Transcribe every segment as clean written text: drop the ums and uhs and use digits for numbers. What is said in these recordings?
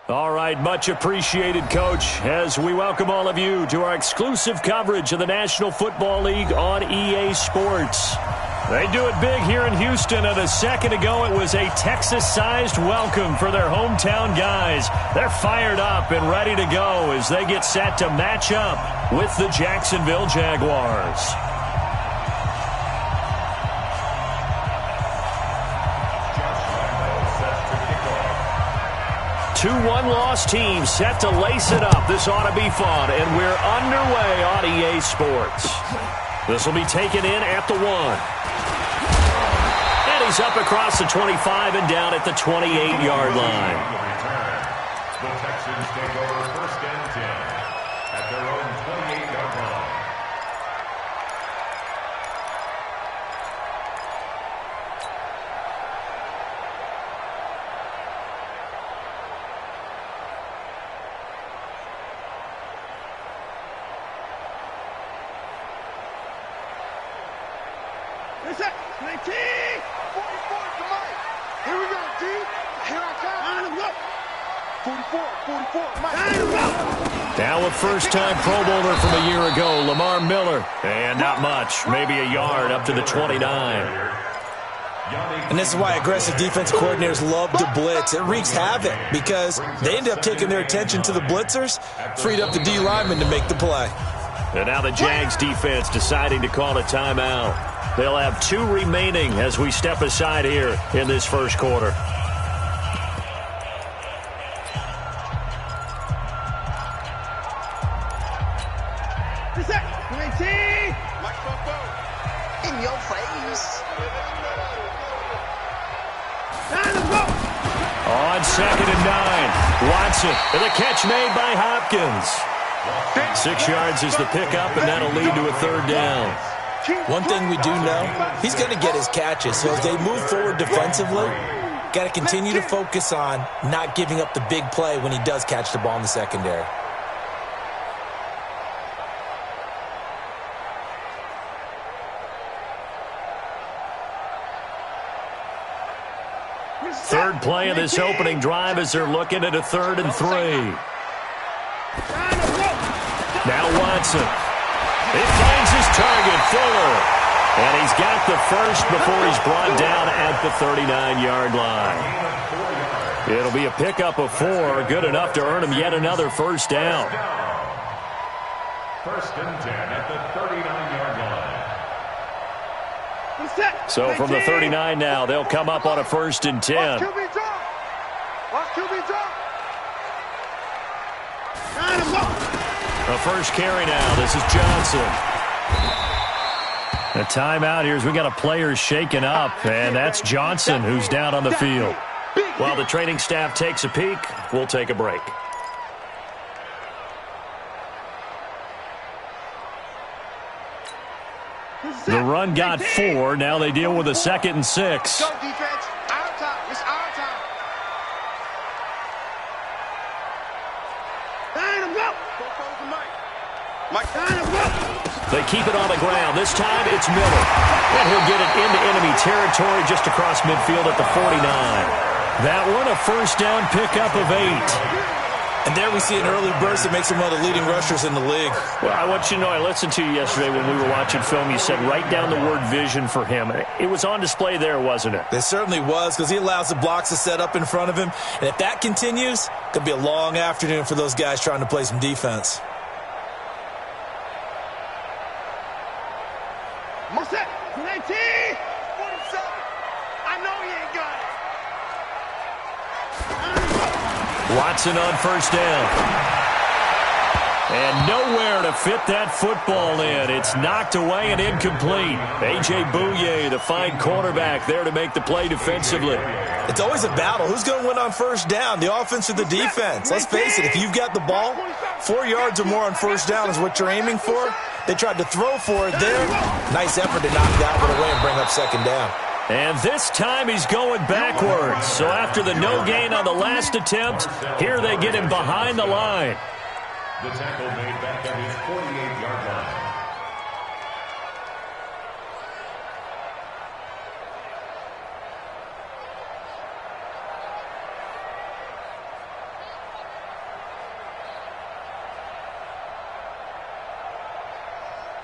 All right, much appreciated, Coach, as we welcome all of you to our exclusive coverage of the National Football League on EA Sports. They do it big here in Houston, and a second ago it was a Texas-sized welcome for their hometown guys. They're fired up and ready to go as they get set to match up with the Jacksonville Jaguars. 2-1 loss team set to lace it up. This ought to be fun, and we're underway on EA Sports. This will be taken in at the 1. And he's up across the 25 and down at the 28-yard line. The Texans take over 1st and 10 at their own 28-yard line. It's it. 19. 44 to Mike. Here we go, D. Here I come. Line him up. 44, Mike. Line him up. Now a first-time Pro Bowler from a year ago, Lamar Miller. And not much, maybe a yard up to the 29. And this is why aggressive defense coordinators love to blitz. It wreaks havoc because they end up taking their attention to the blitzers, freed up the D lineman to make the play. And now the Jags defense deciding to call a timeout. They'll have 2 remaining as we step aside here in this first quarter. Reset. 19. Mike Bobo. In your face. Line him up. On 2nd and 9, Watson. And the catch made by Hopkins. 6 yards is the pickup, and that'll lead to a 3rd down. One thing we do know, he's going to get his catches. So as they move forward defensively, got to continue to focus on not giving up the big play when he does catch the ball in the secondary. Third play of this opening drive as they're looking at a 3rd and 3. Now Watson. It finds his target, Fuller. And he's got the first before he's brought down at the 39-yard line. It'll be a pickup of 4, good enough to earn him yet another first down. 1st and 10 at the 39-yard line. So from the 39 now, they'll come up on a 1st and 10. Watch QB drop. Watch QB drop. Line him up. A first carry now. This is Johnson. A timeout here as we got a player shaken up, and that's Johnson who's down on the field. While the training staff takes a peek, we'll take a break. The run got 4. Now they deal with a 2nd and 6. Go defense. Our time. It's our time. Line him up. Mike, line him up. They keep it on the ground. This time it's Miller. And he'll get it into enemy territory just across midfield at the 49. That one a first down pickup of 8. And there we see an early burst that makes him one of the leading rushers in the league. Well, I want you to know, I listened to you yesterday when we were watching film. You said write down the word vision for him. It was on display there, wasn't it? It certainly was, because he allows the blocks to set up in front of him. And if that continues, it could be a long afternoon for those guys trying to play some defense. Set. 19. 47. I know he ain't got it. Watson on first down. And nowhere to fit that football in. It's knocked away and incomplete. A.J. Bouye, the fine cornerback, there to make the play defensively. It's always a battle. Who's going to win on first down, the offense or the defense? Let's face it, if you've got the ball, 4 yards or more on first down is what you're aiming for. They tried to throw for it there. Nice effort to knock that one away and bring up second down. And this time he's going backwards. So after the no gain on the last attempt, here they get him behind the line. The tackle made back at his 48-yard line.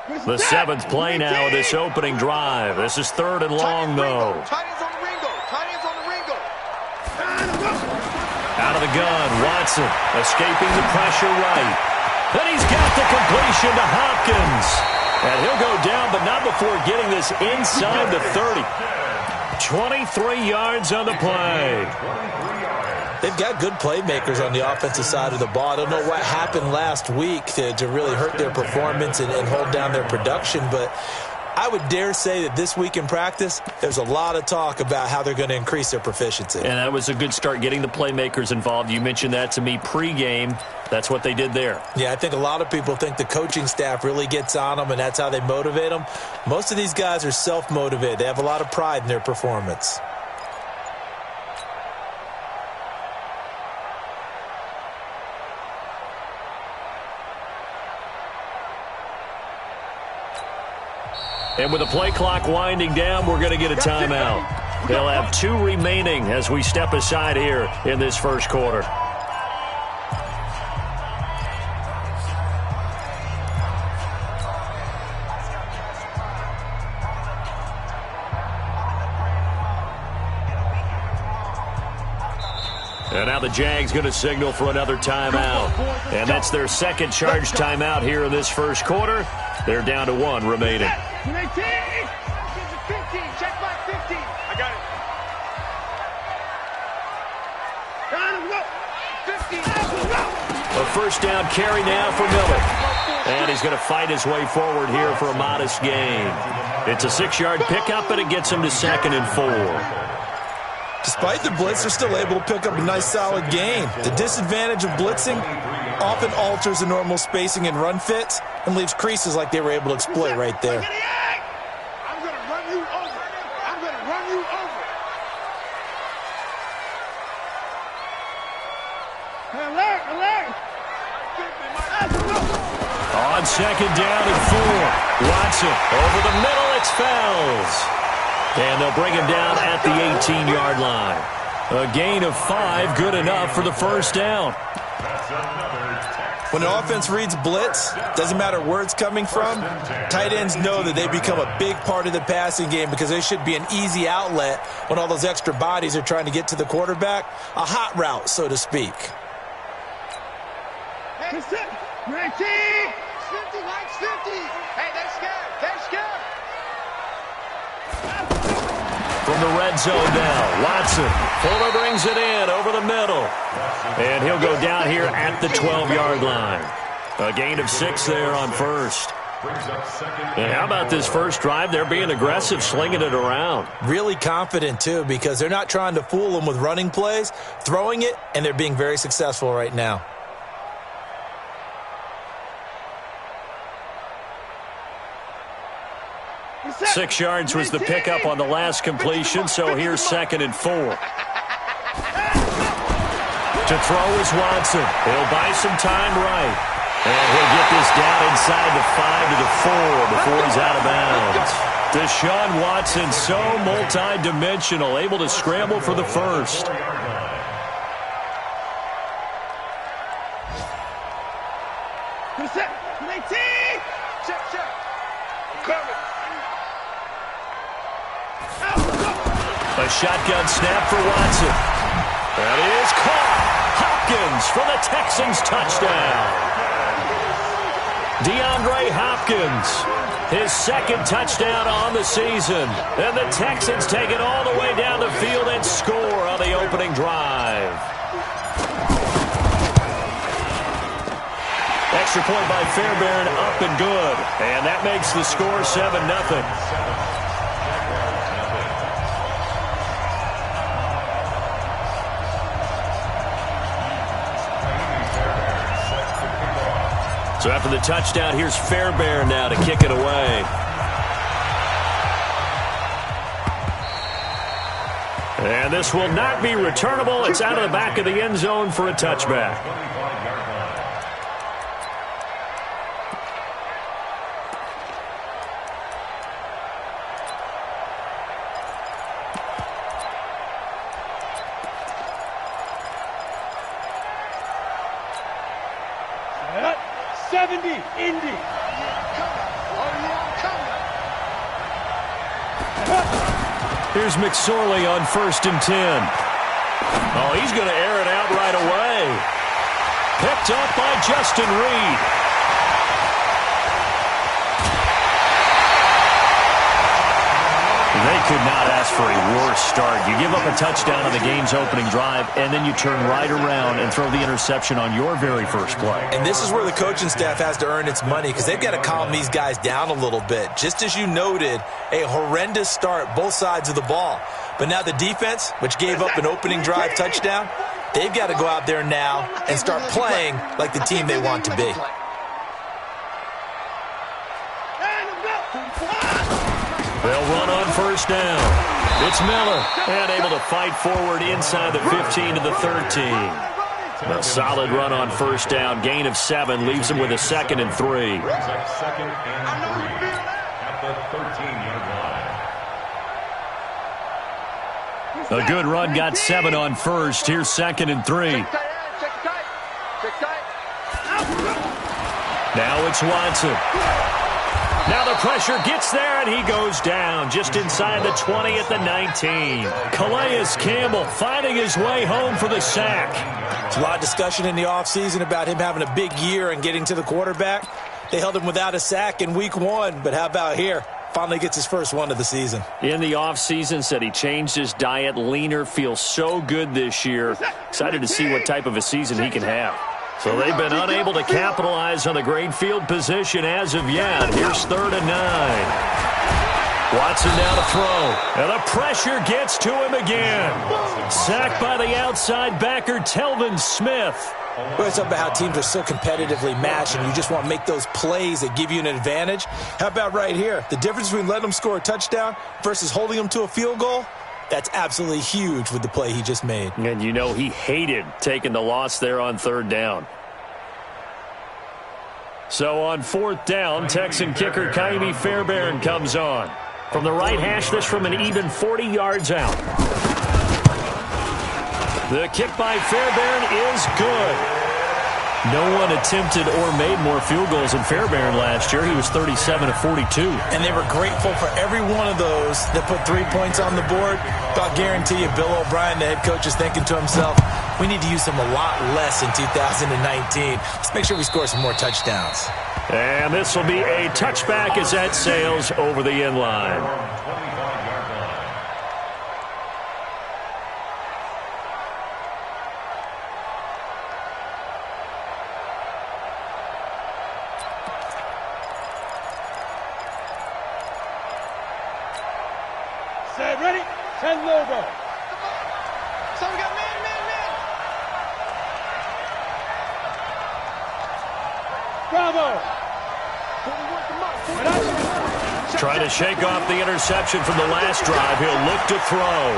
The 7th play now of this opening drive. This is 3rd and long, though. Tight ends on the Ringo. Tight ends on the Ringo. Out of the gun, Watson escaping the pressure right. Then he's got the completion to Hopkins. And he'll go down, but not before getting this inside the 30. 23 yards on the play. They've got good playmakers on the offensive side of the ball. I don't know what happened last week to really hurt their performance and hold down their production, but I would dare say that this week in practice, there's a lot of talk about how they're going to increase their proficiency. And that was a good start, getting the playmakers involved. You mentioned that to me pregame. That's what they did there. Yeah, I think a lot of people think the coaching staff really gets on them, and that's how they motivate them. Most of these guys are self-motivated. They have a lot of pride in their performance. And with the play clock winding down, we're going to get a timeout. They'll have 2 remaining as we step aside here in this first quarter. And now the Jags going to signal for another timeout. And that's their second charge timeout here in this first quarter. They're down to 1 remaining. 15. Check back 15. I got it. 15. A first down carry now for Miller. And he's going to fight his way forward here for a modest gain. It's a 6-yard pickup, and it gets him to 2nd and 4. Despite the blitz, they're still able to pick up a nice, solid gain. The disadvantage of blitzing often alters the normal spacing and run fits and leaves creases like they were able to exploit right there. I'm going to run you over. I'm going to run you over. Alert. On 2nd down and 4. Watson over the middle. It's Fells. And they'll bring him down at the 18-yard line. A gain of 5, good enough for the first down. When an offense reads blitz, doesn't matter where it's coming from, tight ends know that they become a big part of the passing game because they should be an easy outlet when all those extra bodies are trying to get to the quarterback. A hot route, so to speak. Hey, 50. 50. Hey, they're scared. They're scared. From the red zone now, Watson. Fuller brings it in over the middle. And he'll go down here at the 12-yard line. A gain of 6 there on first. And how about this first drive? They're being aggressive, slinging it around. Really confident, too, because they're not trying to fool them with running plays, throwing it, and they're being very successful right now. Six yards was the pickup on the last completion, so here's 2nd and 4. To throw is Watson. He'll buy some time right. And he'll get this down inside the 5 to the 4 before he's out of bounds. Deshaun Watson, so multi-dimensional, able to scramble for the first. A shotgun snap for Watson. That is caught. Hopkins for the Texans touchdown. DeAndre Hopkins, his 2nd touchdown on the season. And the Texans take it all the way down the field and score on the opening drive. Extra point by Fairbairn, up and good. And that makes the score 7-0. So after the touchdown, here's Fairbairn now to kick it away. And this will not be returnable. It's out of the back of the end zone for a touchback. Here's McSorley on 1st and 10. Oh, he's going to air it out right away. Picked up by Justin Reed. They could not ask for a worse start. You give up a touchdown on the game's opening drive, and then you turn right around and throw the interception on your very first play. And this is where the coaching staff has to earn its money because they've got to calm these guys down a little bit. Just as you noted, a horrendous start, both sides of the ball. But now the defense, which gave up an opening drive touchdown, they've got to go out there now and start playing like the team they want to be. They'll run on 1st down. It's Miller, and able to fight forward inside the 15 to the 13. A solid run on 1st down. Gain of 7 leaves him with a 2nd and 3. Brings up 2nd and 3 at the 13-yard line. A good run got 7 on 1st. Here's 2nd and 3. Now it's Watson. Now the pressure gets there, and he goes down just inside the 20 at the 19. Calais Campbell finding his way home for the sack. There's a lot of discussion in the offseason about him having a big year and getting to the quarterback. They held him without a sack in week 1, but how about here? Finally gets his first one of the season. In the offseason, said he changed his diet, leaner, feels so good this year. Excited to see what type of a season he can have. So they've been unable to capitalize on the great field position as of yet. Here's 3rd and 9. Watson now to throw. And the pressure gets to him again. Sacked by the outside backer, Telvin Smith. Well, it's about how teams are so competitively matched, and you just want to make those plays that give you an advantage. How about right here? The difference between letting them score a touchdown versus holding them to a field goal? That's absolutely huge with the play he just made. And you know he hated taking the loss there on 3rd down. So on 4th down, Texan kicker Kaimi Fairbairn comes on. From the right hash, this from an even 40 yards out. The kick by Fairbairn is good. No one attempted or made more field goals than Fairbairn last year. He was 37 of 42. And they were grateful for every one of those that put 3 points on the board. But I'll guarantee you, Bill O'Brien, the head coach, is thinking to himself, we need to use them a lot less in 2019. Let's make sure we score some more touchdowns. And this will be a touchback as that sails over the end line. Set, ready? Set, logo. So we got man. Bravo. Trying to shake off the interception from the last drive. He'll look to throw.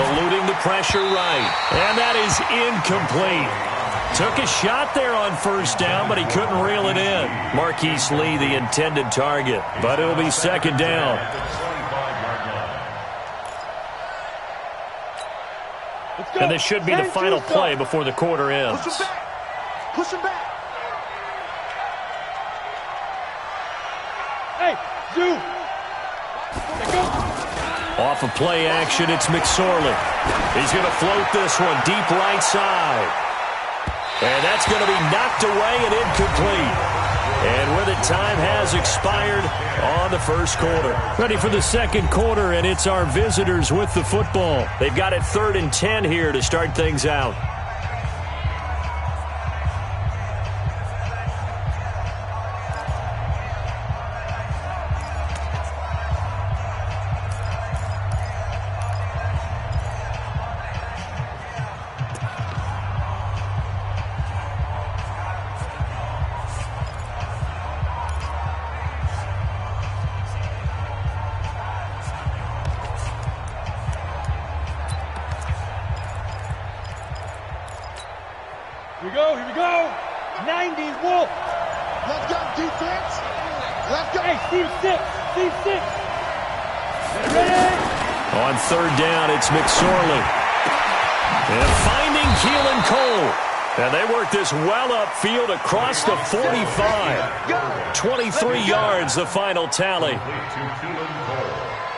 Eluding the pressure right. And that is incomplete. Took a shot there on 1st down, but he couldn't reel it in. Marquise Lee, the intended target. But it'll be 2nd down. And this should be the final play before the quarter ends. Push him back. Push him back. Hey, Zoo. Off of play action, it's McSorley. He's going to float this one deep right side. And that's going to be knocked away and incomplete. And with it, time has expired on the 1st quarter. Ready for the 2nd quarter, and it's our visitors with the football. They've got it 3rd and 10 here to start things out. Here we go. 90 Wolf. Let's go, defense. Let's go. Hey, Steve 6. Ready? On 3rd down, it's McSorley. And finding Keelan Cole. And they work this well upfield across the 45. 23 yards, the final tally.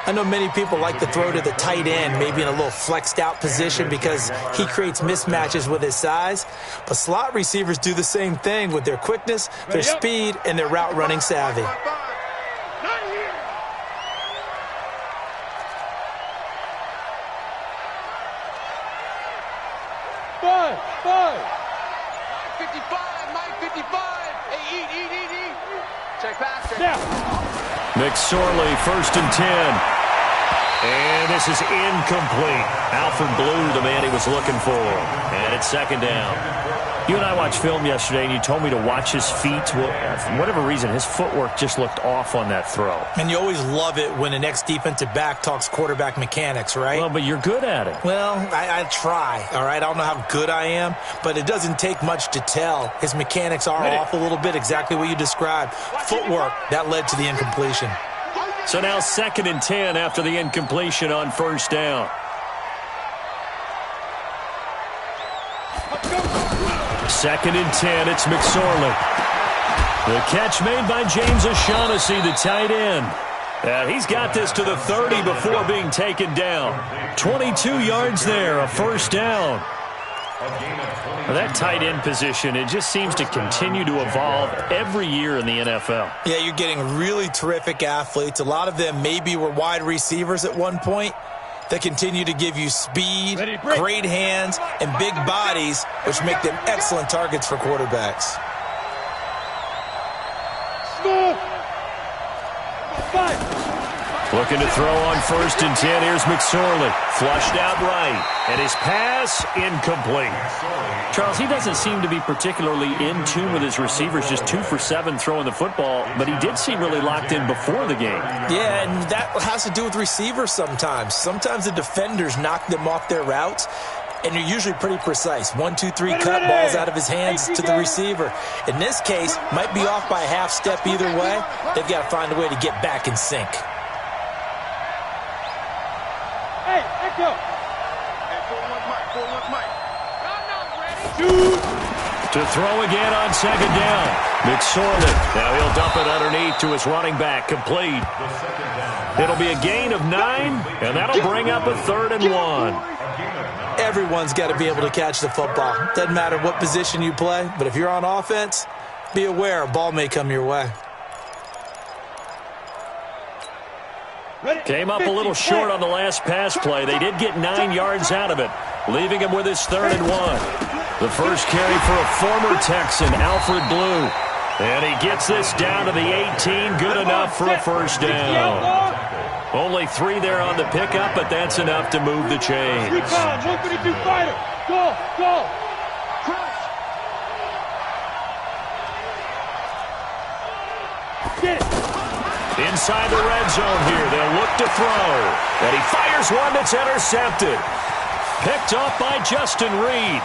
I know many people like to throw to the tight end, maybe in a little flexed out position because he creates mismatches with his size. But slot receivers do the same thing with their quickness, their speed, and their route running savvy. Five. 55, Mike 55. Hey, eat. Check pass. McSorley, 1st and 10. And this is incomplete. Alfred Blue, the man he was looking for. And it's 2nd down. You and I watched film yesterday, and you told me to watch his feet. Well, for whatever reason, his footwork just looked off on that throw. And you always love it when the next defensive back talks quarterback mechanics, right? Well, but you're good at it. Well, I try, all right? I don't know how good I am, but it doesn't take much to tell. His mechanics are off a little bit, exactly what you described. Footwork, that led to the incompletion. So now 2nd and 10 after the incompletion on 1st down. Second and 10, it's McSorley. The catch made by James O'Shaughnessy, the tight end. He's got this to the 30 before being taken down. 22 yards there, a 1st down. That tight end position, it just seems to continue to evolve every year in the NFL. Yeah, you're getting really terrific athletes. A lot of them maybe were wide receivers at one point. They continue to give you speed, great hands, and big bodies, which make them excellent targets for quarterbacks. Looking to throw on 1st and 10. Here's McSorley. Flushed out right. And his pass, incomplete. Charles, he doesn't seem to be particularly in tune with his receivers, just 2 for 7 throwing the football, but he did seem really locked in before the game. Yeah, and that has to do with receivers sometimes. Sometimes the defenders knock them off their routes, and you're usually pretty precise. 1, 2, 3, cut balls out of his hands to the receiver. In this case, might be off by a half step either way. They've got to find a way to get back in sync. Hey, echo. Hey, 4-1 Mike. To throw again on 2nd down. McSorley. Now he'll dump it underneath to his running back. Complete. It'll be a gain of 9, and that'll bring up a 3rd and 1. Everyone's got to be able to catch the football. Doesn't matter what position you play, but if you're on offense, be aware a ball may come your way. Came up a little short on the last pass play. They did get 9 yards out of it, leaving him with his 3rd and 1. The first carry for a former Texan, Alfred Blue. And he gets this down to the 18, good enough for a 1st down. Only 3 there on the pickup, but that's enough to move the chains. 152 fighter. Go. Get it. Inside the red zone here, they'll look to throw. And he fires one that's intercepted. Picked off by Justin Reed.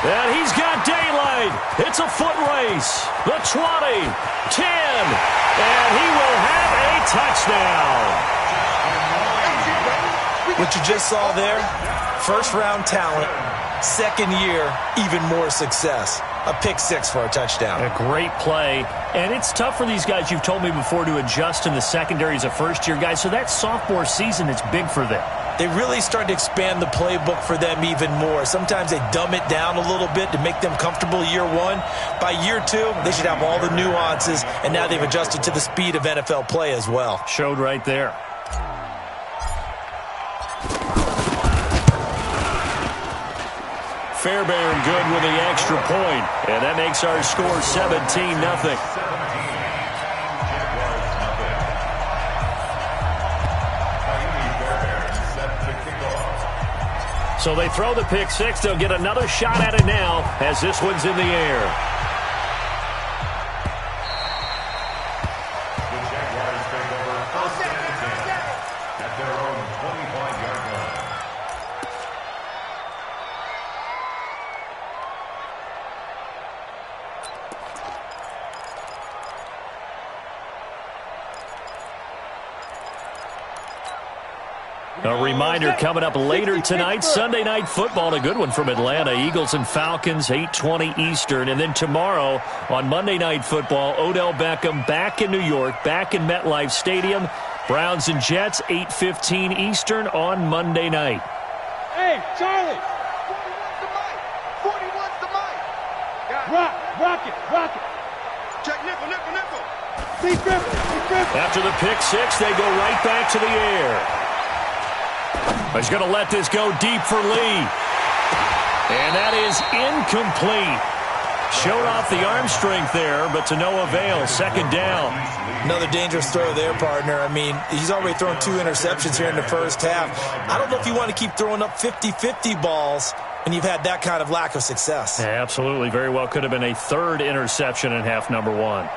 And he's got daylight. It's a foot race. The 20, 10, and he will have a touchdown. What you just saw there, first-round talent, second year, even more success. A pick 6 for a touchdown. A great play. And it's tough for these guys, you've told me before, to adjust in the secondary as a first-year guy. So that sophomore season is big for them. They really start to expand the playbook for them even more. Sometimes they dumb it down a little bit to make them comfortable year 1. By year 2, they should have all the nuances, and now they've adjusted to the speed of NFL play as well. Showed right there. Fairbairn good with the extra point, and that makes our score 17-0. So they throw the pick 6. They'll get another shot at it now as this one's in the air. The Jaguars take over 1st and 10 at their own 25-yard line. A reminder coming up later tonight, Sunday Night Football, a good one from Atlanta. Eagles and Falcons, 8:20 Eastern. And then tomorrow on Monday Night Football, Odell Beckham back in New York, back in MetLife Stadium, Browns and Jets, 8:15 Eastern on Monday night. Hey, Charlie. 41's the mic. 41's the mic. Rock it. Check nickel. Be triple. After the pick six, they go right back to the air. He's going to let this go deep for Lee. And that is incomplete. Showed off the arm strength there, but to no avail. Second down. Another dangerous throw there, partner. I mean, he's already thrown 2 interceptions here in the first half. I don't know if you want to keep throwing up 50-50 balls when you've had that kind of lack of success. Yeah, absolutely. Very well could have been a third interception in half number 1.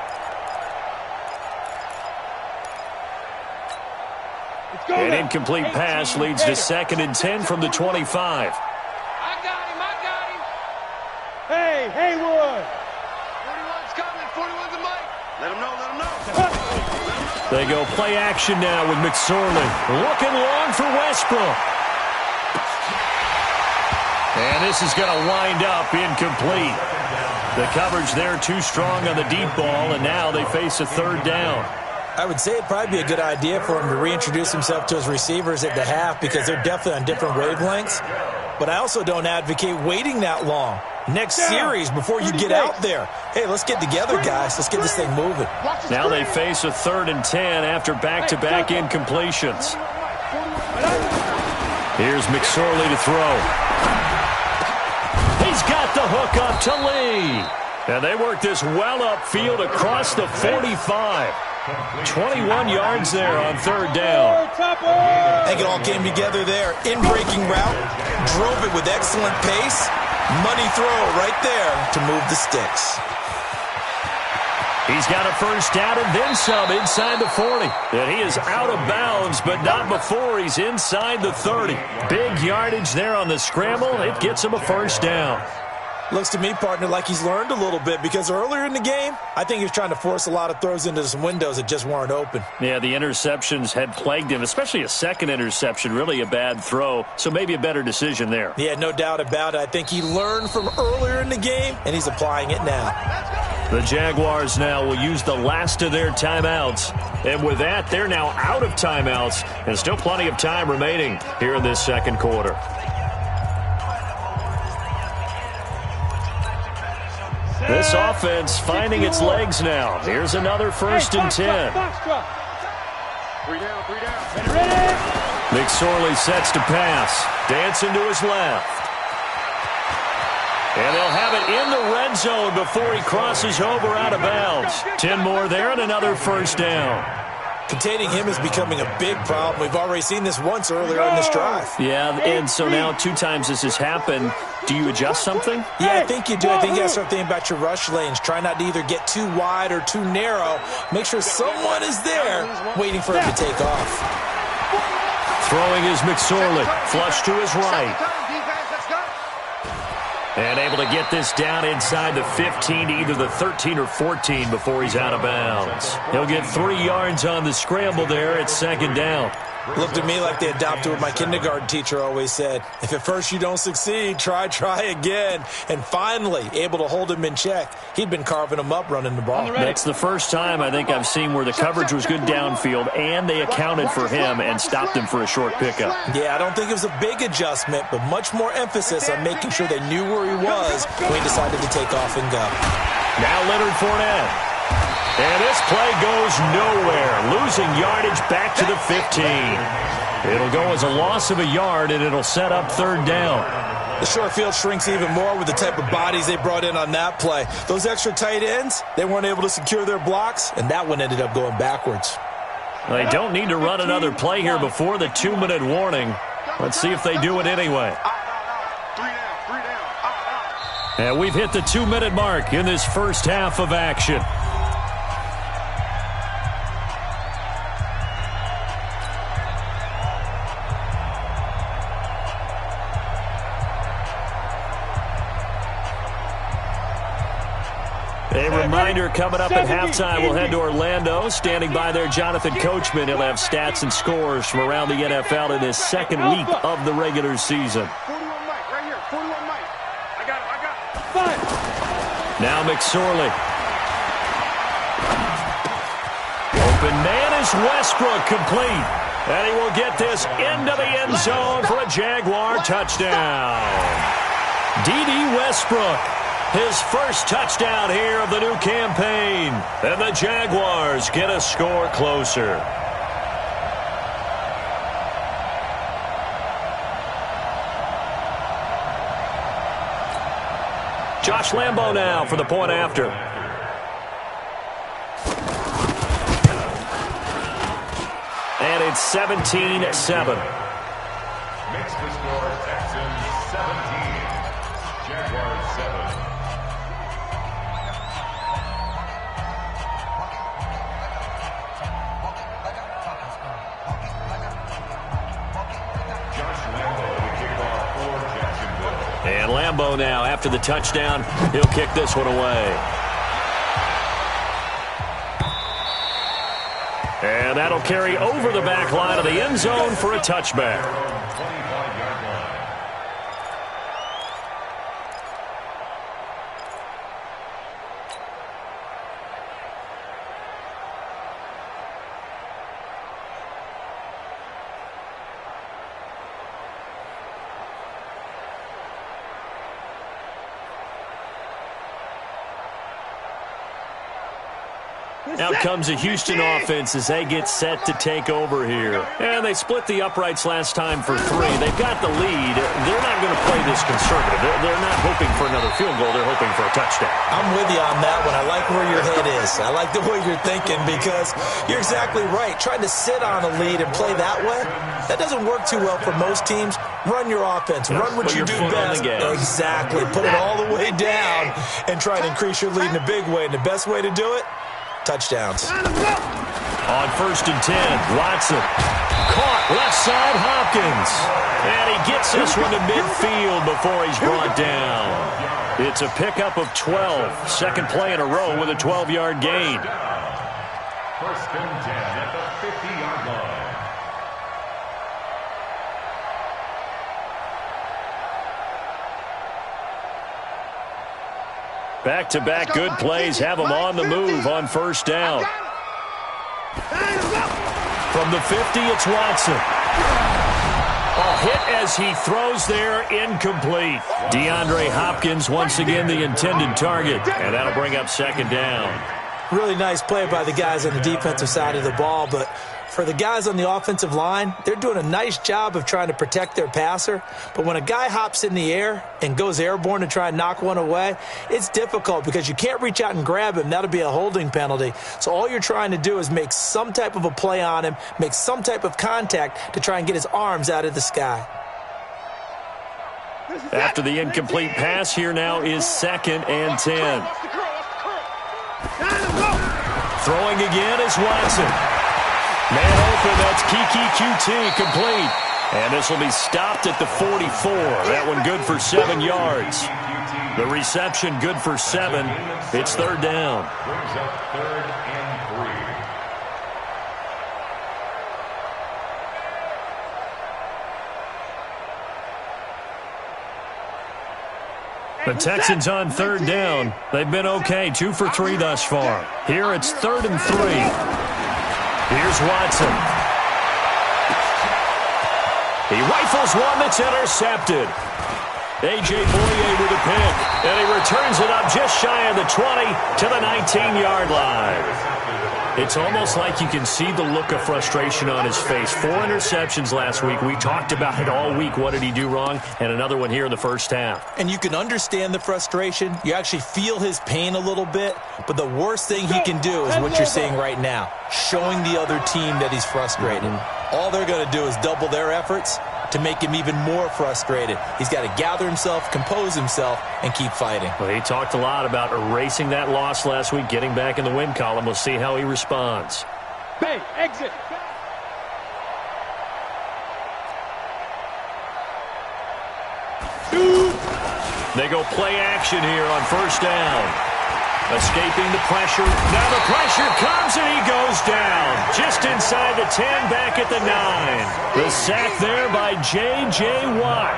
An incomplete pass leads to 2nd and 10 from the 25. I got him. Hey, Haywood. 41's coming. 41's the mic. Let him know. They go play action now with McSorley. Looking long for Westbrook. And this is going to wind up incomplete. The coverage there too strong on the deep ball, and now they face a 3rd down. I would say it'd probably be a good idea for him to reintroduce himself to his receivers at the half because they're definitely on different wavelengths. But I also don't advocate waiting that long. Next series before you get out there. Hey, let's get together, guys. Let's get this thing moving. Now they face a 3rd and 10 after back-to-back incompletions. Here's McSorley to throw. He's got the hook up to Lee. And they work this well upfield across the 45. 21 yards there on 3rd down. I think it all came together there. In-breaking route. Drove it with excellent pace. Money throw right there to move the sticks. He's got a 1st down and then some inside the 40. And he is out of bounds, but not before he's inside the 30. Big yardage there on the scramble. It gets him a 1st down. Looks to me, partner, like he's learned a little bit because earlier in the game, I think he was trying to force a lot of throws into some windows that just weren't open. Yeah, the interceptions had plagued him, especially a 2nd interception, really a bad throw, so maybe a better decision there. Yeah, no doubt about it. I think he learned from earlier in the game, and he's applying it now. The Jaguars now will use the last of their timeouts, and with that, they're now out of timeouts, and still plenty of time remaining here in this 2nd quarter. This offense finding its legs now. Here's another 1st and 10. 3 down. McSorley sets to pass. Dancing to his left. And they'll have it in the red zone before he crosses over out of bounds. 10 more there and another 1st down. Containing him is becoming a big problem. We've already seen this once earlier in this drive. Yeah, and so now 2 times this has happened. Do you adjust something? Yeah, I think you do. I think you got to start thinking about your rush lanes. Try not to either get too wide or too narrow. Make sure someone is there waiting for him to take off. Throwing is McSorley. Flush to his right. And able to get this down inside the 15 to either the 13 or 14 before he's out of bounds. He'll get 3 yards on the scramble there at 2nd down. Looked to me like they adopted what my kindergarten teacher always said. If at first you don't succeed, try again. And finally, able to hold him in check. He'd been carving him up running the ball. That's the first time I think I've seen where the coverage was good downfield and they accounted for him and stopped him for a short pickup. Yeah, I don't think it was a big adjustment, but much more emphasis on making sure they knew where he was when he decided to take off and go. Now Leonard Fournette. And this play goes nowhere. Losing yardage back to the 15. It'll go as a loss of a yard, and it'll set up 3rd down. The short field shrinks even more with the type of bodies they brought in on that play. Those extra tight ends, they weren't able to secure their blocks, and that one ended up going backwards. They don't need to run another play here before the 2-minute warning. Let's see if they do it anyway. 3 down. And we've hit the 2-minute mark in this first half of action. A reminder coming up at halftime, we'll head to Orlando. Standing by there, Jonathan Coachman. He'll have stats and scores from around the NFL in his 2nd week of the regular season. 41 Mike, right here. 41 Mike. I got it. Now McSorley. Open man is Westbrook complete. And he will get this into the end zone for a Jaguar touchdown. D.D. Westbrook, his first touchdown here of the new campaign. And the Jaguars get a score closer. Josh Lambo now for the point after. And it's 17-7. Makes the score Texans 17, Jaguars 7. Josh Lambo, the kickoff for Jacksonville. And Lambo now, after the touchdown, he'll kick this one away. And that'll carry over the back line of the end zone for a touchback. 25-yard line. Out comes the Houston offense as they get set to take over here. And they split the uprights last time for 3. They've got the lead. They're not going to play this conservative. They're not hoping for another field goal. They're hoping for a touchdown. I'm with you on that one. I like where your head is. I like the way you're thinking because you're exactly right. Trying to sit on a lead and play that way, that doesn't work too well for most teams. Run your offense. Run what you do best. Exactly. Put it all the way down and try to increase your lead in a big way. And the best way to do it, touchdowns. On 1st and 10, Watson. Caught left side, Hopkins. And he gets this one to midfield before he's brought down. It's a pickup of 12. Second play in a row with a 12-yard gain. 1st and 10 at the 50-yard line. Back-to-back good plays have him on the move on 1st down. From the 50, it's Watson. A hit as he throws there, incomplete. DeAndre Hopkins once again the intended target, and that'll bring up 2nd down. Really nice play by the guys on the defensive side of the ball, but for the guys on the offensive line, they're doing a nice job of trying to protect their passer. But when a guy hops in the air and goes airborne to try and knock one away, it's difficult because you can't reach out and grab him. That'll be a holding penalty. So all you're trying to do is make some type of a play on him, make some type of contact to try and get his arms out of the sky. After the incomplete pass, here now is 2nd and 10. Throwing again is Watson. Man open, that's Kiki QT, complete. And this will be stopped at the 44. That one good for 7 yards. The reception good for 7. It's 3rd down. Brings up 3rd and 3. The Texans on 3rd down. They've been okay, 2 for 3 thus far. Here it's 3rd and 3. Here's Watson. He rifles one that's intercepted. A.J. Boye with a pick. And he returns it up just shy of the 20 to the 19-yard line. It's almost like you can see the look of frustration on his face. 4 interceptions last week. We talked about it all week. What did he do wrong? And another one here in the first half. And you can understand the frustration. You actually feel his pain a little bit. But the worst thing he can do is what you're seeing right now, showing the other team that he's frustrated. All they're going to do is double their efforts to make him even more frustrated. He's got to gather himself, compose himself, and keep fighting. Well, he talked a lot about erasing that loss last week, getting back in the win column. We'll see how he responds. Bay, exit. They go play action here on 1st down. Escaping the pressure. Now the pressure comes and he goes down. Just inside the 10, back at the 9. The sack there by J.J. Watt.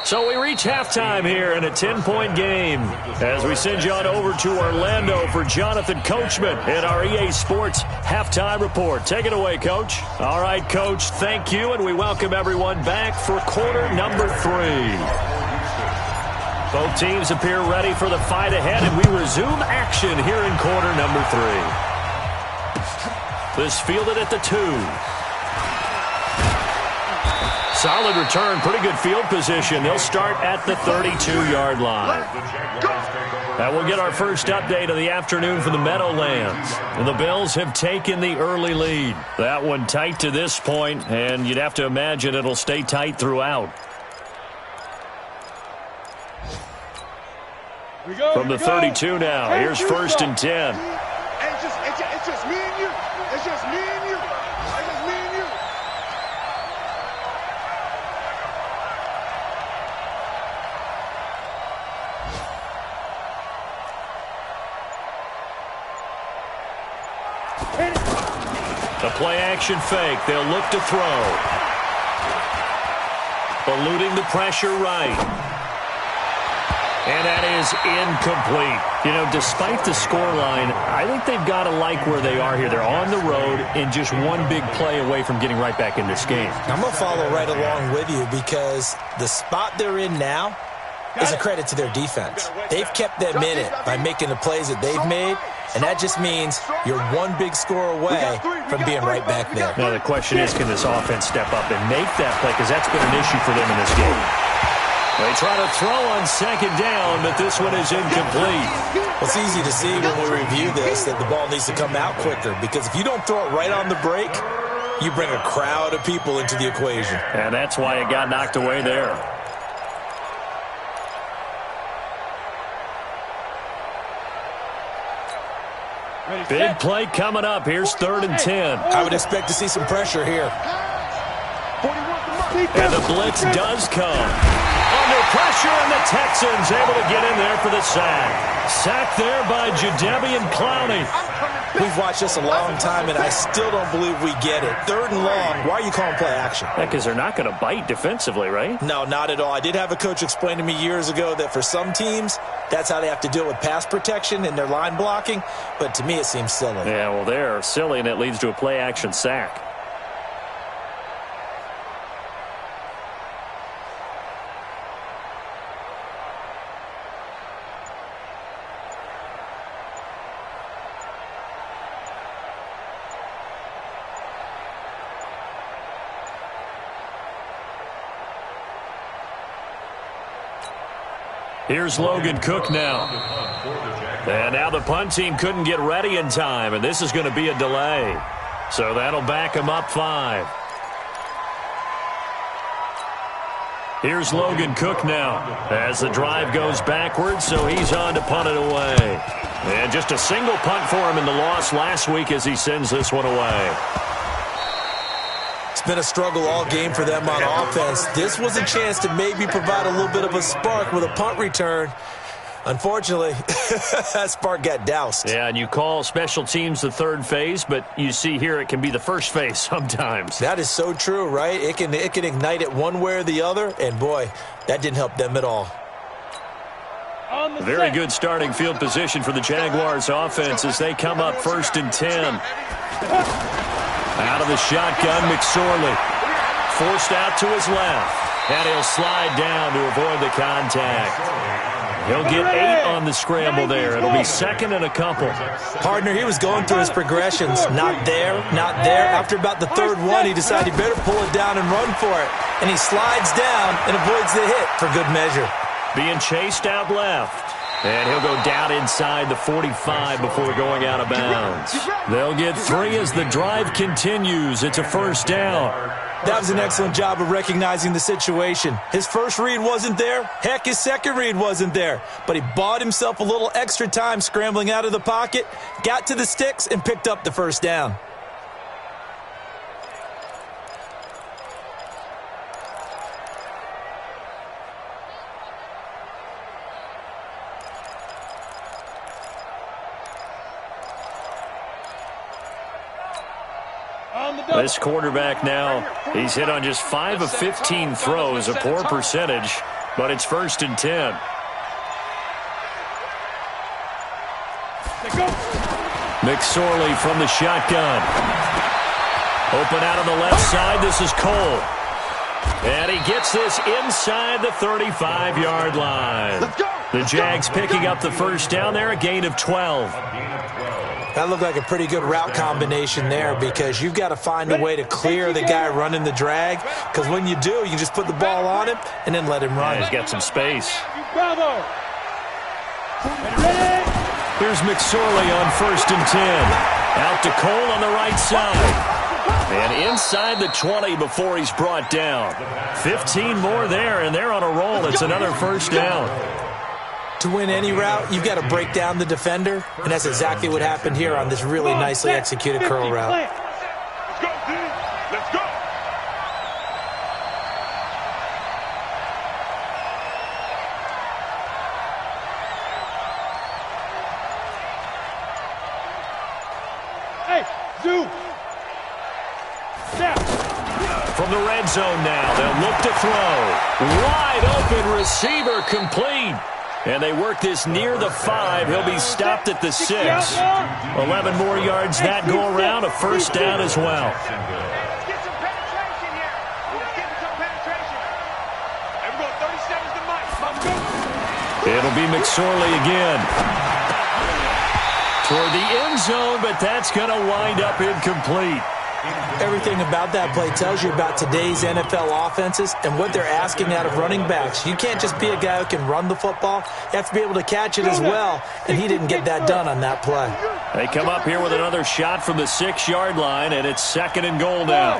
So we reach halftime here in a 10-point game as we send you on over to Orlando for Jonathan Coachman in our EA Sports Halftime Report. Take it away, Coach. All right, Coach, thank you, and we welcome everyone back for quarter number 3. Both teams appear ready for the fight ahead, and we resume action here in quarter number 3. This fielded at the 2. Solid return, pretty good field position. They'll start at the 32-yard line. Now we'll get our first update of the afternoon from the Meadowlands. The Bills have taken the early lead. That one tight to this point, and you'd have to imagine it'll stay tight throughout. From the 32 now, here's 1st and 10. It's just me and you. It's just me and you. It's just me and you. The play-action fake. They'll look to throw. Eluding the pressure right. And that is incomplete. You know, despite the scoreline, I think they've got to like where they are here. They're on the road and just one big play away from getting right back in this game. I'm going to follow right along with you because the spot they're in now is a credit to their defense. They've kept them in it by making the plays that they've made, and that just means you're one big score away from being right back there. Now, the question is, can this offense step up and make that play? Because that's been an issue for them in this game. They try to throw on 2nd down, but this one is incomplete. Well, it's easy to see when we review this that the ball needs to come out quicker because if you don't throw it right on the break, you bring a crowd of people into the equation. And that's why it got knocked away there. Big play coming up. Here's 3rd and 10. I would expect to see some pressure here. And the blitz does come. Under pressure, and the Texans able to get in there for the sack. Sack there by Jadeveon Clowney. We've watched this a long time, and I still don't believe we get it. 3rd and long, why are you calling play action? Because they're not going to bite defensively, right? No, not at all. I did have a coach explain to me years ago that for some teams, that's how they have to deal with pass protection and their line blocking. But to me, it seems silly. Yeah, well, they're silly, and it leads to a play action sack. Here's Logan Cook now. And now the punt team couldn't get ready in time, and this is going to be a delay. So that'll back him up 5. Here's Logan Cook now as the drive goes backwards, so he's on to punt it away. And just a single punt for him in the loss last week as he sends this one away. It's been a struggle all game for them on offense. This was a chance to maybe provide a little bit of a spark with a punt return. Unfortunately, that spark got doused. Yeah, and you call special teams the 3rd phase, but you see here it can be the 1st phase sometimes. That is so true, right? It can ignite it one way or the other, and boy, that didn't help them at all. Very good starting field position for the Jaguars offense as they come up 1st and 10. Out of the shotgun, McSorley. Forced out to his left. And he'll slide down to avoid the contact. He'll get 8 on the scramble there. It'll be 2nd and a couple. Partner, he was going through his progressions. Not there, not there. After about the 3rd one, he decided he better pull it down and run for it. And he slides down and avoids the hit for good measure. Being chased out left. And he'll go down inside the 45 before going out of bounds. They'll get 3 as the drive continues. It's a 1st down. That was an excellent job of recognizing the situation. His first read wasn't there. Heck, his second read wasn't there. But he bought himself a little extra time scrambling out of the pocket, got to the sticks, and picked up the 1st down. This quarterback now, he's hit on just 5 of 15 throws, a poor percentage. But it's 1st and 10. McSorley from the shotgun. Open out on the left side. This is Cole. And he gets this inside the 35-yard line. The Jags picking up the first down there, a gain of 12. That looked like a pretty good route combination there because you've got to find a way to clear the guy running the drag, because when you do, you can just put the ball on him and then let him run. Yeah, he's got some space. Here's McSorley on 1st and 10. Out to Cole on the right side. And inside the 20 before he's brought down. 15 more there, and they're on a roll. It's another first down. To win any route, you've got to break down the defender, and that's exactly what happened here on this really nicely executed curl route. Let's go, D. Let's go. Hey, Zoo. From the red zone now, they'll look to throw. Wide open receiver complete. And they work this near the 5. He'll be stopped at the 6. 11 more yards that go around, a first down as well. Let's get some penetration here. Let's get some penetration. Everyone, 30 seconds to Mike. Let's go. It'll be McSorley again. Toward the end zone, but that's going to wind up incomplete. Everything about that play tells you about today's NFL offenses and what they're asking out of running backs. You can't just be a guy who can run the football. You have to be able to catch it as well, and he didn't get that done on that play. They come up here with another shot from the 6-yard line, and it's 2nd and goal now.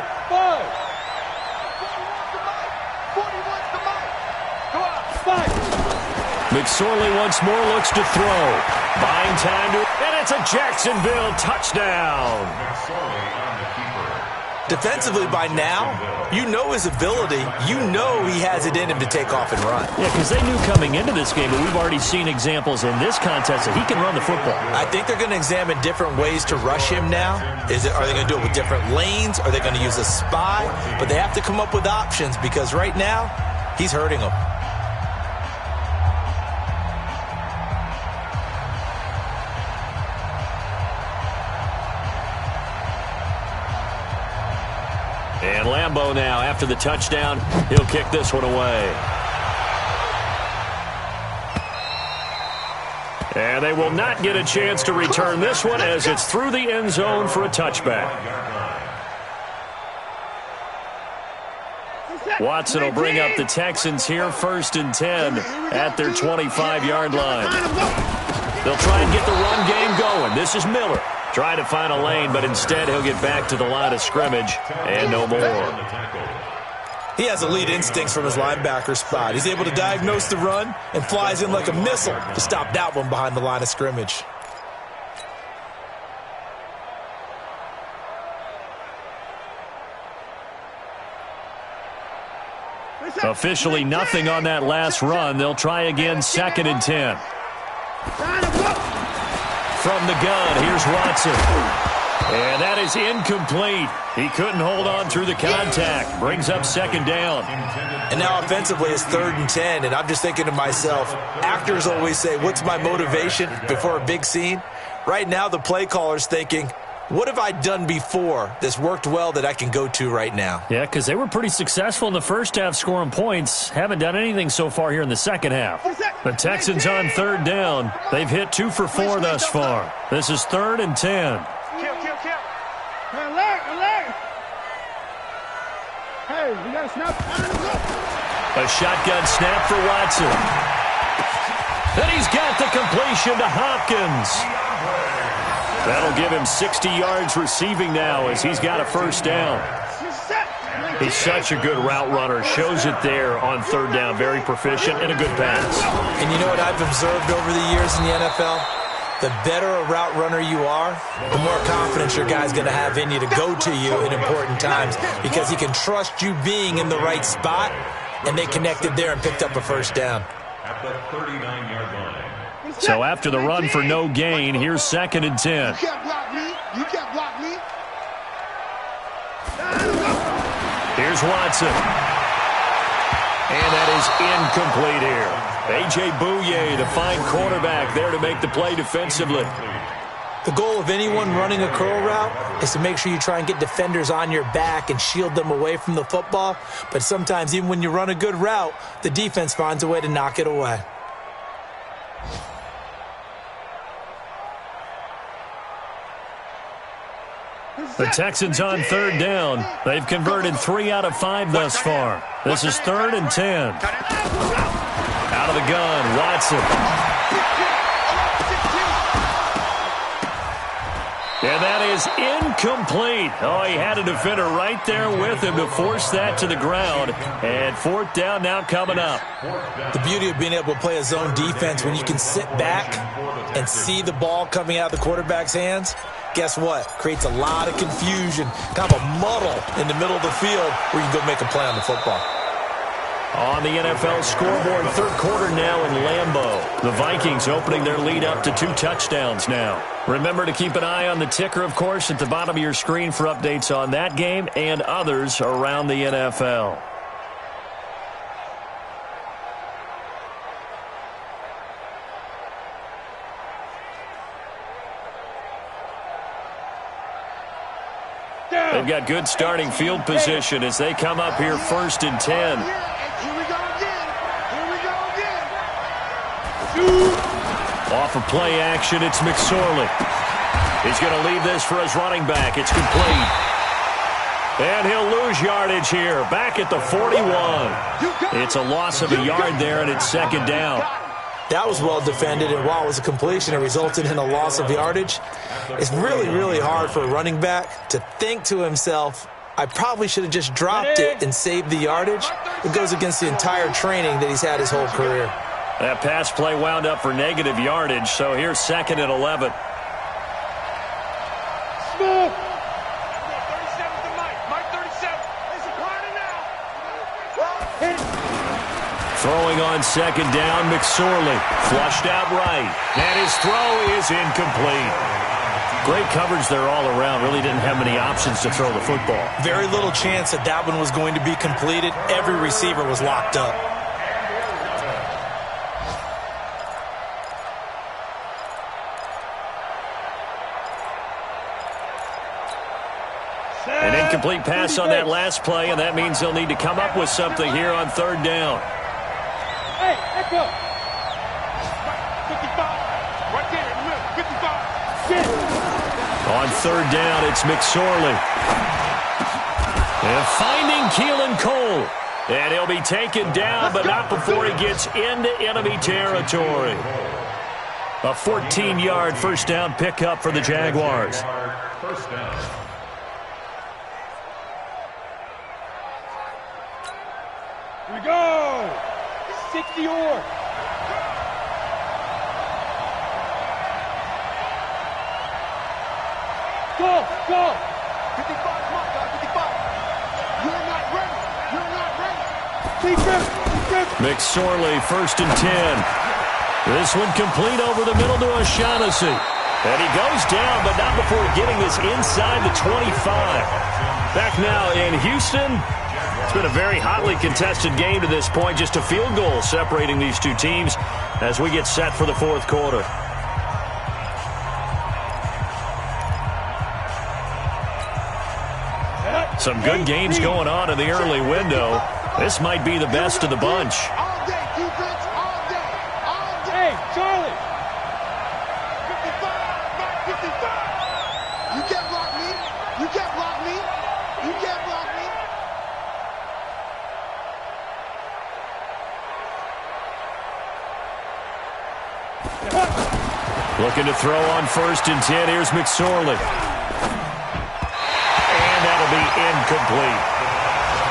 McSorley once more looks to throw. Buying time to, and it's a Jacksonville touchdown. Defensively by now, you know his ability. You know he has it in him to take off and run. Yeah, because they knew coming into this game, but we've already seen examples in this contest that he can run the football. I think they're going to examine different ways to rush him now. Are they going to do it with different lanes? Are they going to use a spy? But they have to come up with options because right now, he's hurting them. And Lambeau now, after the touchdown, he'll kick this one away. And they will not get a chance to return this one as it's through the end zone for a touchback. Watson will bring up the Texans here, 1st and 10 at their 25-yard line. They'll try and get the run game going. This is Miller. Trying to find a lane, but instead he'll get back to the line of scrimmage and no more. He has elite instincts from his linebacker spot. He's able to diagnose the run and flies in like a missile to stop that one behind the line of scrimmage. Officially nothing on that last run. They'll try again, 2nd and 10. From the gun, here's Watson. And that is incomplete. He couldn't hold on through the contact. Brings up 2nd down. And now offensively it's 3rd and 10. And I'm just thinking to myself, actors always say, what's my motivation before a big scene? Right now the play caller's thinking, what have I done before that's worked well that I can go to right now? Yeah, because they were pretty successful in the first half scoring points. Haven't done anything so far here in the second half. The Texans on 3rd down. They've hit 2 for 4 thus far. This is 3rd and 10. Kill. Alert. Hey, we got a snap. A shotgun snap for Watson. And he's got the completion to Hopkins. That'll give him 60 yards receiving now as he's got a first down. He's such a good route runner. Shows it there on 3rd down. Very proficient and a good pass. And you know what I've observed over the years in the NFL? The better a route runner you are, the more confidence your guy's going to have in you to go to you in important times because he can trust you being in the right spot, and they connected there and picked up a first down. At the 39-yard line. So after the run for no gain, here's 2nd and 10. You can't block me. Here's Watson. And that is incomplete here. A.J. Bouye, the fine cornerback, there to make the play defensively. The goal of anyone running a curl route is to make sure you try and get defenders on your back and shield them away from the football. But sometimes, even when you run a good route, the defense finds a way to knock it away. The Texans on third down. They've converted 3 out of 5 thus far. This is 3rd and 10. Out of the gun, Watson. And that is incomplete. Oh, he had a defender right there with him to force that to the ground. And 4th down now coming up. The beauty of being able to play a zone defense when you can sit back and see the ball coming out of the quarterback's hands, guess what? Creates a lot of confusion, kind of a muddle in the middle of the field where you can go make a play on the football. On the NFL scoreboard, 3rd quarter now in Lambeau. The Vikings opening their lead up to 2 touchdowns now. Remember to keep an eye on the ticker, of course, at the bottom of your screen for updates on that game and others around the NFL. They've got good starting field position as they come up here 1st and 10. Here we go again. Here we go again. Off of play action, it's McSorley. He's going to leave this for his running back. It's complete. And he'll lose yardage here, back at the 41. It's a loss of a yard there, and it's 2nd down. That was well defended, and while it was a completion, it resulted in a loss of yardage. It's really, really hard for a running back to think to himself, I probably should have just dropped it and saved the yardage. It goes against the entire training that he's had his whole career. That pass play wound up for negative yardage, so here's 2nd and 11. Smooth. 37 to Mike. Mike 37. It's a corner now. Throwing on 2nd down, McSorley. Flushed out right. And his throw is incomplete. Great coverage there all around. Really didn't have many options to throw the football. Very little chance that that one was going to be completed. Every receiver was locked up. An incomplete pass on that last play, and that means they'll need to come up with something here on 3rd down. Hey, let's go. 55. Right there in the middle. 55. On 3rd down, it's McSorley. And finding Keelan Cole. And he'll be taken down, but not before he gets into enemy territory. A 14-yard 1st down pickup for the Jaguars. 1st down. Here we go. 60 or. Go, go. 55, come on, guys, 55. You're not ready. You're not ready. Defense, defense. McSorley, 1st and 10. This one complete over the middle to O'Shaughnessy. And he goes down, but not before getting this inside the 25. Back now in Houston. It's been a very hotly contested game to this point. Just a field goal separating these two teams as we get set for the 4th quarter. Some good games going on in the early window. This might be the best of the bunch. All day, defense, all day. All day. Hey, Charlie. 55, 55. You can't block me. You can't block me. You can't block me. Looking to throw on 1st and 10. Here's McSorley. And that'll be incomplete.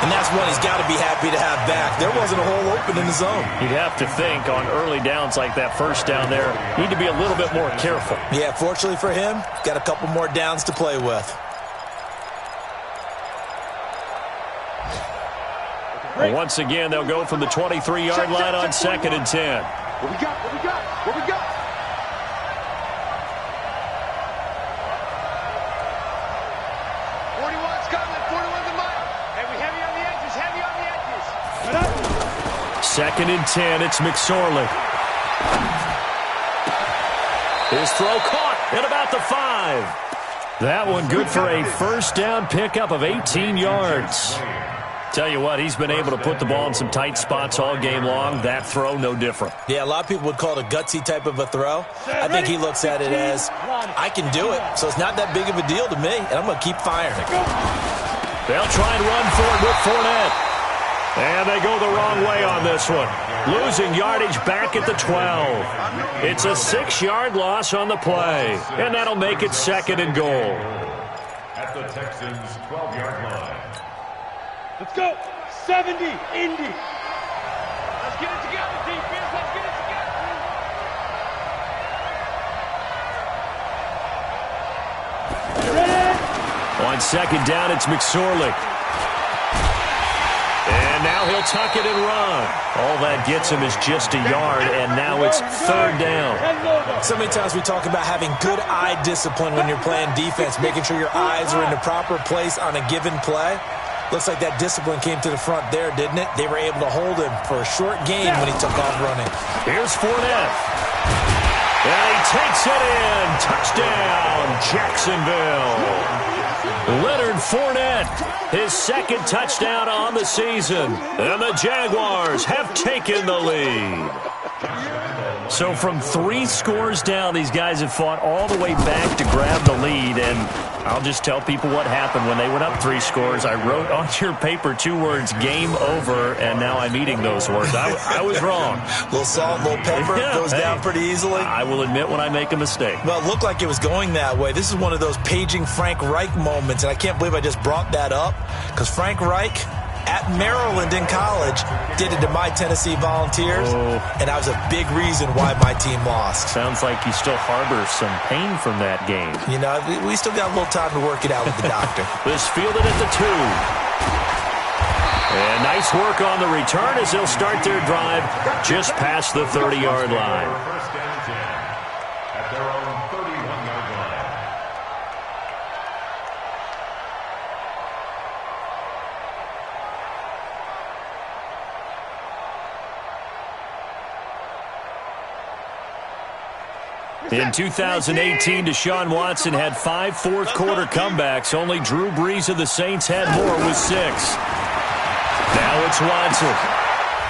And that's what he's got to be happy to have back. There wasn't a hole open in the zone. You'd have to think on early downs like that 1st down there, need to be a little bit more careful. Yeah, fortunately for him, got a couple more downs to play with. Well, once again, they'll go from the 23-yard line on 2nd and 10. What we got? What we got? What we got? 2nd and 10. It's McSorley. His throw caught at about the 5. That one good for a first down pickup of 18 yards. Tell you what, he's been able to put the ball in some tight spots all game long. That throw, no different. Yeah, a lot of people would call it a gutsy type of a throw. I think he looks at it as, I can do it, so it's not that big of a deal to me, and I'm going to keep firing. They'll try and run for it with Fournette. And they go the wrong way on this one. Losing yardage back at the 12. It's a 6-yard loss on the play, and that'll make it 2nd and goal. At the Texans' 12-yard line. Let's go. 70, Indy. Let's get it together, defense. Let's get it together. On 2nd down, it's McSorley. And now he'll tuck it and run. All that gets him is just a yard, and now it's 3rd down. So many times we talk about having good eye discipline when you're playing defense, making sure your eyes are in the proper place on a given play. Looks like that discipline came to the front there, didn't it? They were able to hold him for a short game when he took off running. Here's Fournette. And he takes it in. Touchdown, Jacksonville. Leonard Fournette, his 2nd touchdown on the season. And the Jaguars have taken the lead. So from 3 scores down, these guys have fought all the way back to grab the lead. And I'll just tell people what happened when they went up 3 scores. I wrote on your paper 2 words, game over, and now I'm eating those words. I was wrong. A little salt, a little pepper, goes down pretty easily. I will admit when I make a mistake. Well, it looked like it was going that way. This is one of those paging Frank Reich moments, and I can't believe I just brought that up, because Frank Reich at Maryland in college did it to my Tennessee Volunteers, and that was a big reason why my team lost. Sounds like you still harbor some pain from that game. You know, we still got a little time to work it out with the doctor. This fielded at the 2. And nice work on the return as they'll start their drive just past the 30-yard line. First and 10 at their own 31-yard line. In 2018, Deshaun Watson had 5 fourth-quarter comebacks. Only Drew Brees of the Saints had more with 6. Now it's Watson.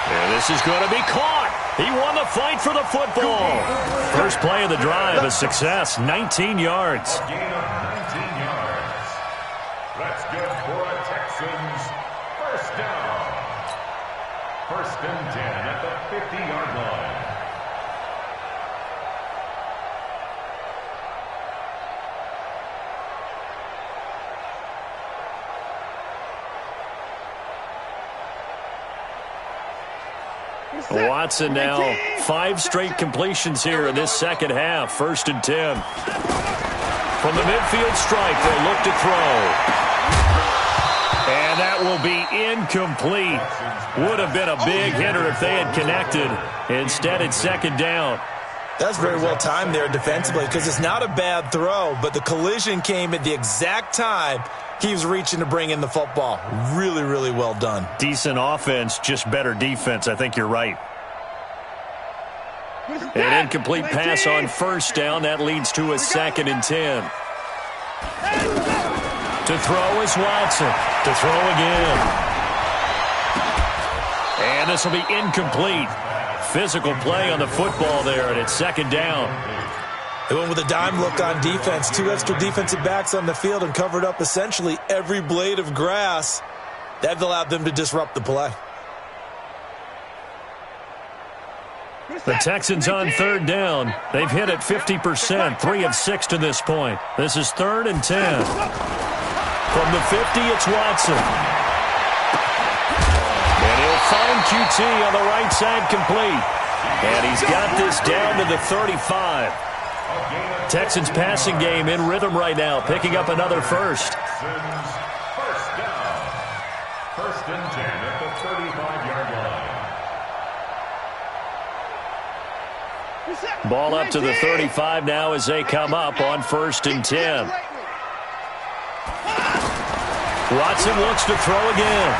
And this is going to be caught. He won the fight for the football. First play of the drive, a success, 19 yards. A gain of 19 yards. That's good for a Texans first down. 1st and 10 at the 50-yard line. Watson now 5 straight completions here in this second half. 1st and 10. From the midfield stripe, they'll look to throw. And that will be incomplete. Would have been a big hitter if they had connected. Instead, it's 2nd down. That's very well timed there defensively, because it's not a bad throw, but the collision came at the exact time he was reaching to bring in the football. Really, really well done. Decent offense, just better defense. I think you're right. An incomplete pass on 1st down. That leads to a 2nd and 10. To throw is Watson. To throw again. And this will be incomplete. Physical play on the football there, and it's 2nd down. They went with a dime look on defense. 2 extra defensive backs on the field and covered up essentially every blade of grass. That allowed them to disrupt the play. The Texans on 3rd down. They've hit it 50%, 3 of 6 to this point. This is 3rd and 10. From the 50, it's Watson. And he'll find QT on the right side complete. And he's got this down to the 35. Texans passing game in rhythm right now, picking up another first. First down. 1st and 10 at the 35-yard line. Ball up to the 35 now as they come up on 1st and 10. Watson looks to throw again.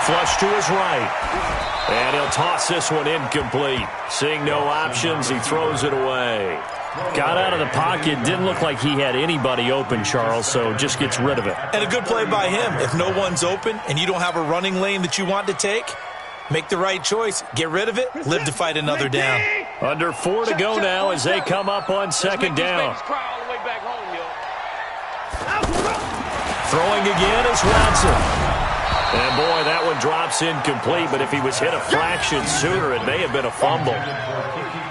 flush to his right. And he'll toss this one incomplete. Seeing no options, he throws it away. Got out of the pocket. Didn't look like he had anybody open, Charles, so just gets rid of it. And a good play by him. If no one's open and you don't have a running lane that you want to take, make the right choice. Get rid of it. Live to fight another down. Under 4 to go now as they come up on second down. Throwing again is Watson. And, boy, that one drops incomplete, but if he was hit a fraction sooner, it may have been a fumble.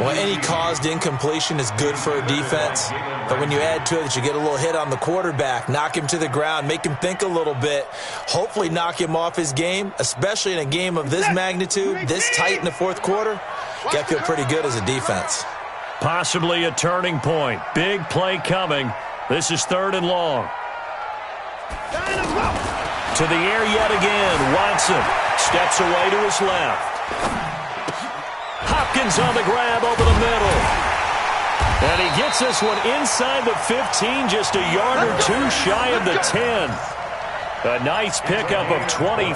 Well, any caused incompletion is good for a defense, but when you add to it that you get a little hit on the quarterback, knock him to the ground, make him think a little bit, hopefully knock him off his game, especially in a game of this magnitude, this tight in the fourth quarter, got to feel pretty good as a defense. Possibly a turning point. Big play coming. This is 3rd and long. To the air yet again. Watson steps away to his left. Hopkins on the grab over the middle. And he gets this one inside the 15, just a yard or two shy of the 10. A nice pickup of 23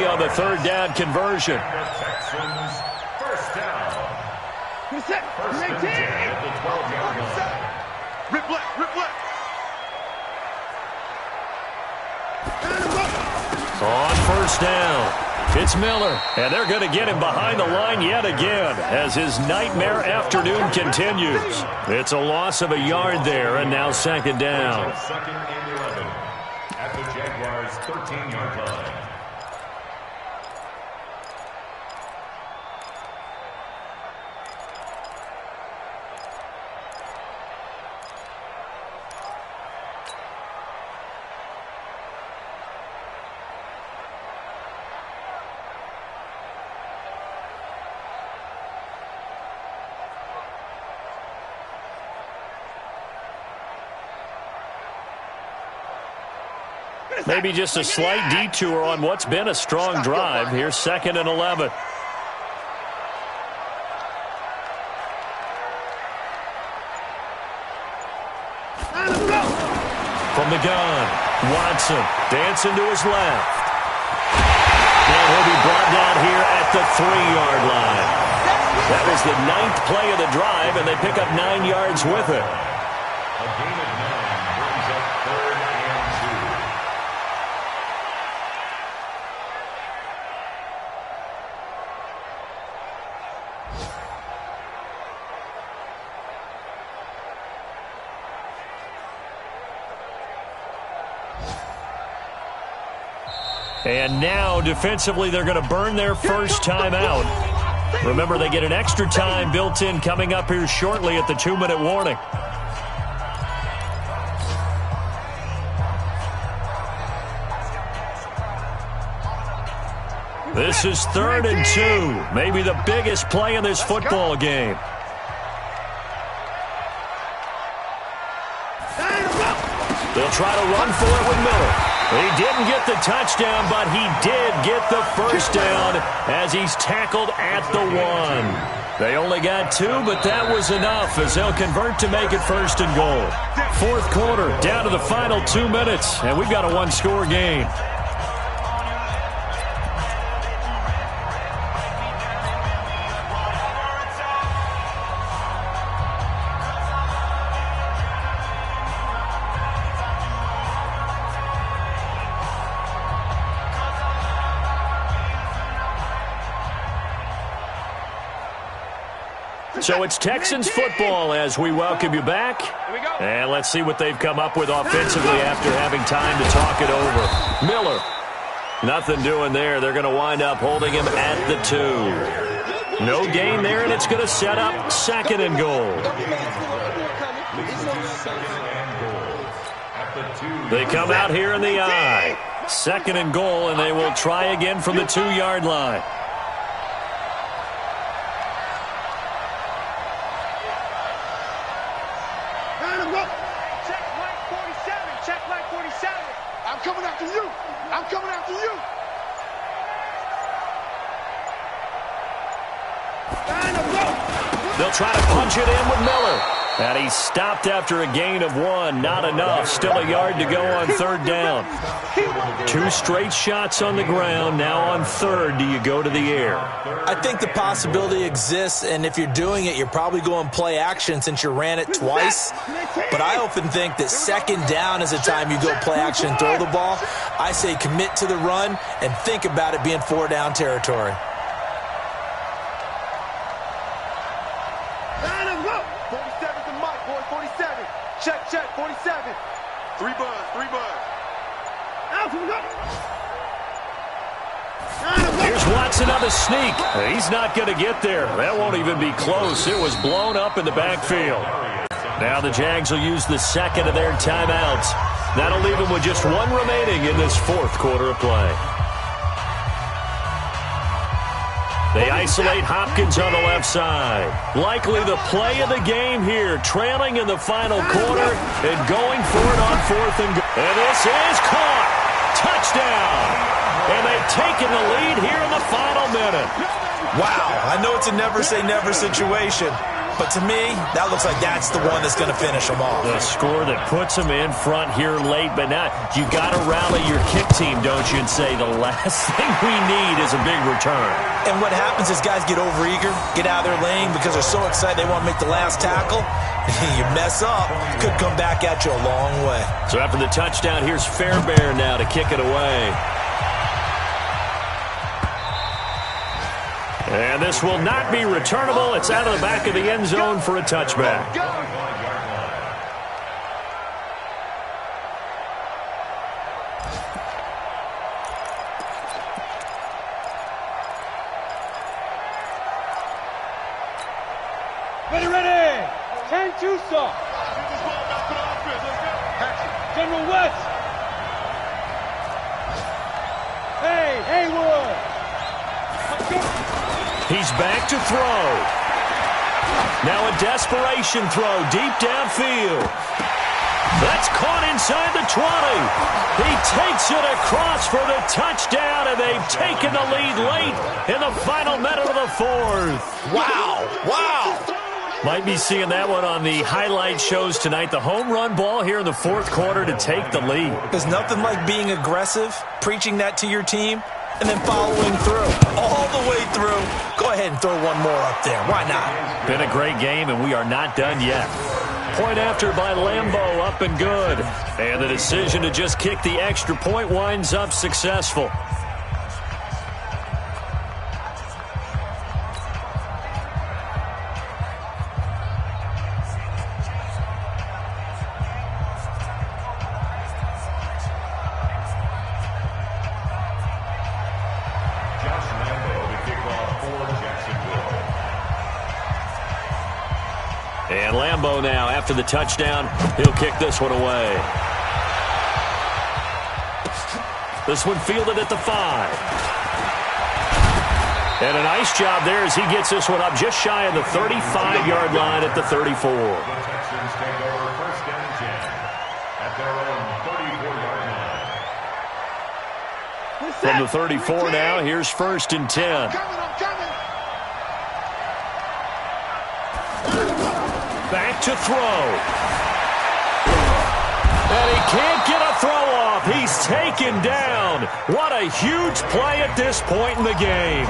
on the 3rd down conversion. Texans, first down. First and 10 at the 12-yard line. Rip left. On first down, it's Miller, and they're going to get him behind the line yet again as his nightmare afternoon continues. It's a loss of a yard there, and now second down. Second and 11 at the Jaguars' 13-yard line. Maybe just a slight detour on what's been a strong drive. Here's 2nd and 11. From the gun, Watson dancing to his left. And he'll be brought down here at the 3-yard line. That was the 9th play of the drive, and they pick up 9 yards with it. A gain of 9 brings up 3rd and 2. And now, defensively, they're going to burn their first time out. Remember, they get an extra time built in coming up here shortly at the 2-minute warning. This is 3rd and 2. Maybe the biggest play in this football game. They'll try to run for it with Miller. He didn't get the touchdown, but he did get the first down as he's tackled at the 1. They only got 2, but that was enough as they'll convert to make it 1st and goal. 4th quarter, down to the final 2 minutes, and we've got a 1-score game. So it's Texans football as we welcome you back. And let's see what they've come up with offensively after having time to talk it over. Miller, nothing doing there. They're going to wind up holding him at the 2. No gain there, and it's going to set up 2nd and goal. They come out here in the I. 2nd and goal, and they will try again from the 2-yard line. They'll try to punch it in with Miller. And he stopped after a gain of 1. Not enough. Still a yard to go on 3rd down. 2 straight shots on the ground. Now on 3rd, do you go to the air? I think the possibility exists, and if you're doing it, you're probably going play action since you ran it twice. But I often think that 2nd down is the time you go play action and throw the ball. I say commit to the run and think about it being 4-down territory. Check, 47. 3 buzz. Here's Watson on the sneak. He's not going to get there. That won't even be close. It was blown up in the backfield. Now the Jags will use the 2nd of their timeouts. That'll leave them with just 1 remaining in this 4th quarter of play. They isolate Hopkins on the left side. Likely the play of the game here, trailing in the final quarter and going for it on 4th and goal. And this is caught. Touchdown. And they've taken the lead here in the final minute. Wow, I know it's a never-say-never situation, but to me, that looks like that's the one that's going to finish them off. The score that puts them in front here late, but now you got to rally your kick team, don't you, and say the last thing we need is a big return. And what happens is guys get overeager, get out of their lane because they're so excited they want to make the last tackle. You mess up, could come back at you a long way. So after the touchdown, here's Fairbairn now to kick it away. And this will not be returnable. It's out of the back of the end zone for a touchback. Ready. 10-2 stop. General West. Hey, Haywood. He's back to throw. Now a desperation throw deep downfield. That's caught inside the 20. He takes it across for the touchdown, and they've taken the lead late in the final minute of the 4th. Wow. Might be seeing that one on the highlight shows tonight. The home run ball here in the 4th quarter to take the lead. There's nothing like being aggressive, preaching that to your team, and then following through, all the way through. Go ahead and throw one more up there. Why not? Been a great game, and we are not done yet. Point after by Lambeau, up and good. And the decision to just kick the extra point winds up successful. And Lambeau now, after the touchdown, he'll kick this one away. This one fielded at the 5. And a nice job there as he gets this one up just shy of the 35-yard line at the 34. The Texans take over 1st and 10 at their own 34-yard line. From the 34 now, here's 1st and 10. Back to throw. And he can't get a throw off. He's taken down. What a huge play at this point in the game.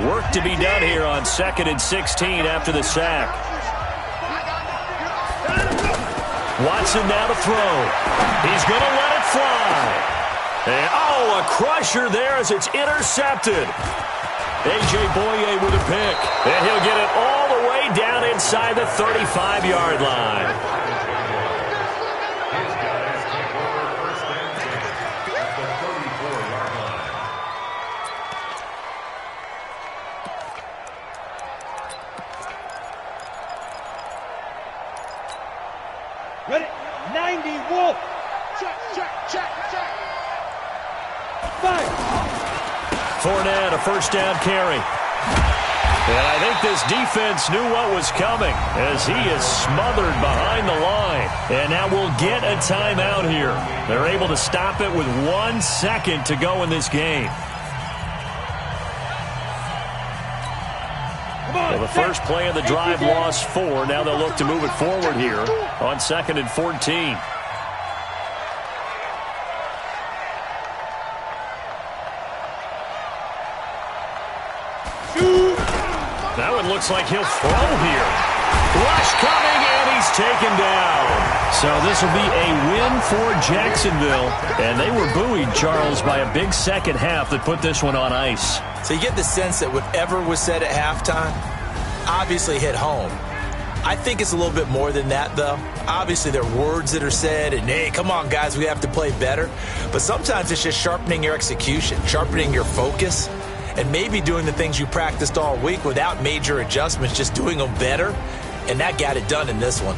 Work to be done here on 2nd and 16 after the sack. Watson now to throw. He's going to let it fly. And, a crusher there as it's intercepted. A.J. Boye with a pick. And he'll get it all the way down inside the 35-yard line. His guys take over 1st and 10 at the 34-yard line. Ready? 90 Wolf. Check. 5. Fournette, a 1st down carry. And I think this defense knew what was coming as he is smothered behind the line. And now we'll get a timeout here. They're able to stop it with 1 second to go in this game. Well, the first play of the drive lost 4. Now they'll look to move it forward here on 2nd and 14. That one looks like he'll throw here. Rush coming, and he's taken down. So this will be a win for Jacksonville. And they were buoyed, Charles, by a big second half that put this one on ice. So you get the sense that whatever was said at halftime obviously hit home. I think it's a little bit more than that, though. Obviously, there are words that are said, and, hey, come on, guys, we have to play better. But sometimes it's just sharpening your execution, sharpening your focus, and maybe doing the things you practiced all week without major adjustments, just doing them better, and that got it done in this one.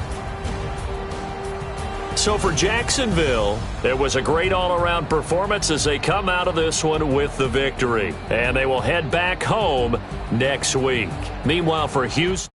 So for Jacksonville, it was a great all-around performance as they come out of this one with the victory. And they will head back home next week. Meanwhile, for Houston,